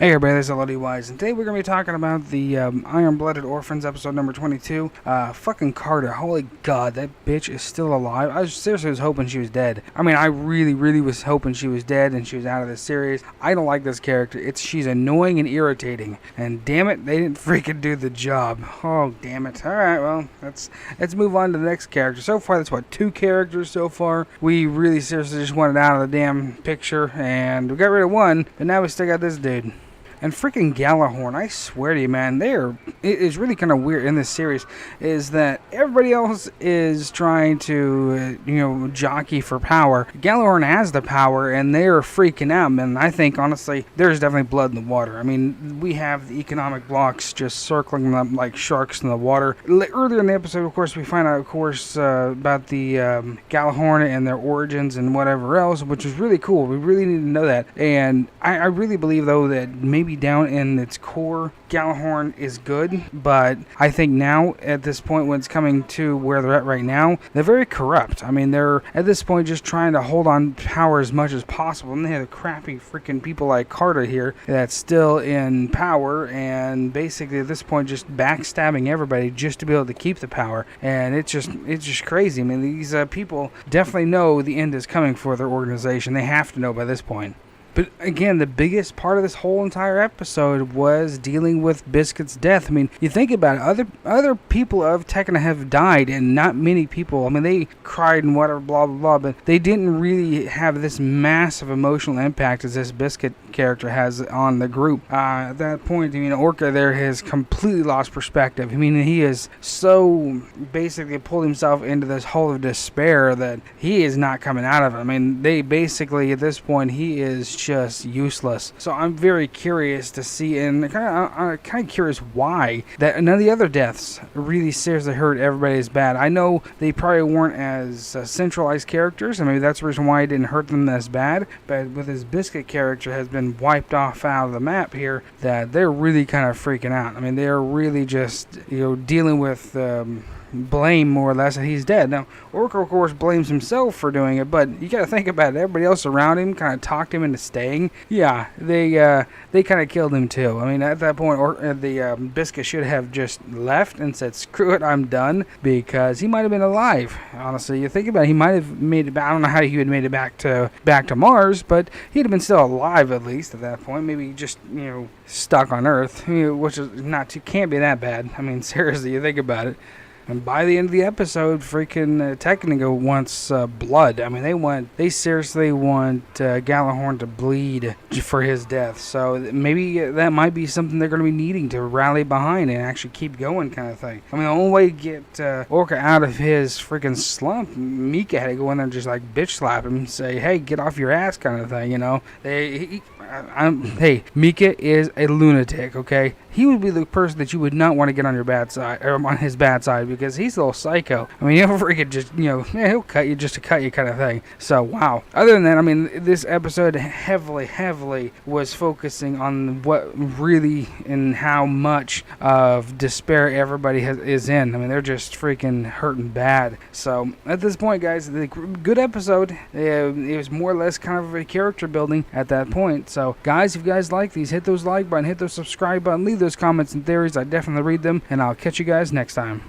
Hey everybody, this is LODWise, and today we're going to be talking about the Iron-Blooded Orphans episode number 22. Fucking Carter, holy god, that bitch is still alive. I seriously was hoping she was dead. I mean, I really was hoping she was dead and she was out of the series. I don't like this character. She's annoying and irritating, and damn it, they didn't freaking do the job. Oh, damn it. Alright, well, let's move on to the next character. So far, that's what, 2 characters so far. We really seriously just wanted out of the damn picture, and we got rid of one, but now we still got this dude. And freaking Gallahorn, I swear to you, man, it is really kind of weird in this series, is that everybody else is trying to, jockey for power. Gallahorn has the power, and they're freaking out, and I think, honestly, there's definitely blood in the water. I mean, we have the economic blocks just circling them like sharks in the water. Earlier in the episode, of course, we find out, about the Gallahorn and their origins and whatever else, which is really cool. We really need to know that, and I really believe, though, that maybe down in its core, Gallahorn is good, but I think now, at this point, when it's coming to where they're at right now, they're very corrupt. I mean, they're, at this point, just trying to hold on power as much as possible, and they have the crappy freaking people like Carter here that's still in power, and basically, at this point, just backstabbing everybody just to be able to keep the power, and it's just crazy. I mean, these people definitely know the end is coming for their organization. They have to know by this point. But again, the biggest part of this whole entire episode was dealing with Biscuit's death. I mean, you think about it, other people of Tekna have died, and not many people. I mean, they cried and whatever, blah, blah, blah, but they didn't really have this massive emotional impact as this Biscuit character has on the group. At that point, I mean, Orca there has completely lost perspective. I mean, he is so basically pulled himself into this hole of despair that he is not coming out of it. I mean, they basically, at this point, he is just useless. So I'm very curious to see, and kind of curious why that none of the other deaths really seriously hurt everybody as bad. I know they probably weren't as centralized characters, and maybe that's the reason why it didn't hurt them as bad, but with his Biscuit character has been wiped off out of the map here, that they're really kind of freaking out. I mean, they're really just, dealing with blame, more or less, that he's dead. Now, Orca, of course, blames himself for doing it, but you gotta think about it. Everybody else around him kind of talked him into staying. Yeah, they kind of killed him too. I mean, at that point, the Biscuit should have just left and said, screw it, I'm done, because he might have been alive. Honestly, you think about it, he might have made it back. I don't know how he would have made it back to Mars, but he'd have been still alive at least at that point. Maybe just, stuck on Earth, which is can't be that bad. I mean, seriously, you think about it. And by the end of the episode, freaking Tekna wants blood. I mean, they seriously want Gallahorn to bleed for his death. So maybe that might be something they're going to be needing to rally behind and actually keep going, kind of thing. I mean, the only way to get Orca out of his freaking slump, Mika had to go in there and just like bitch slap him and say, "Hey, get off your ass," kind of thing. Hey, Mika is a lunatic, okay? He would be the person that you would not want to get on your bad side, or on his bad side, because he's a little psycho. I mean, he'll freaking just, he'll cut you just to cut you, kind of thing. So, wow. Other than that, I mean, this episode heavily was focusing on what really and how much of despair everybody is in. I mean, they're just freaking hurting bad. So, at this point, guys, the good episode. It was more or less kind of a character building at that point. So, guys, if you guys like these, hit those like button, hit those subscribe button, leave those comments and theories. I definitely read them, and I'll catch you guys next time.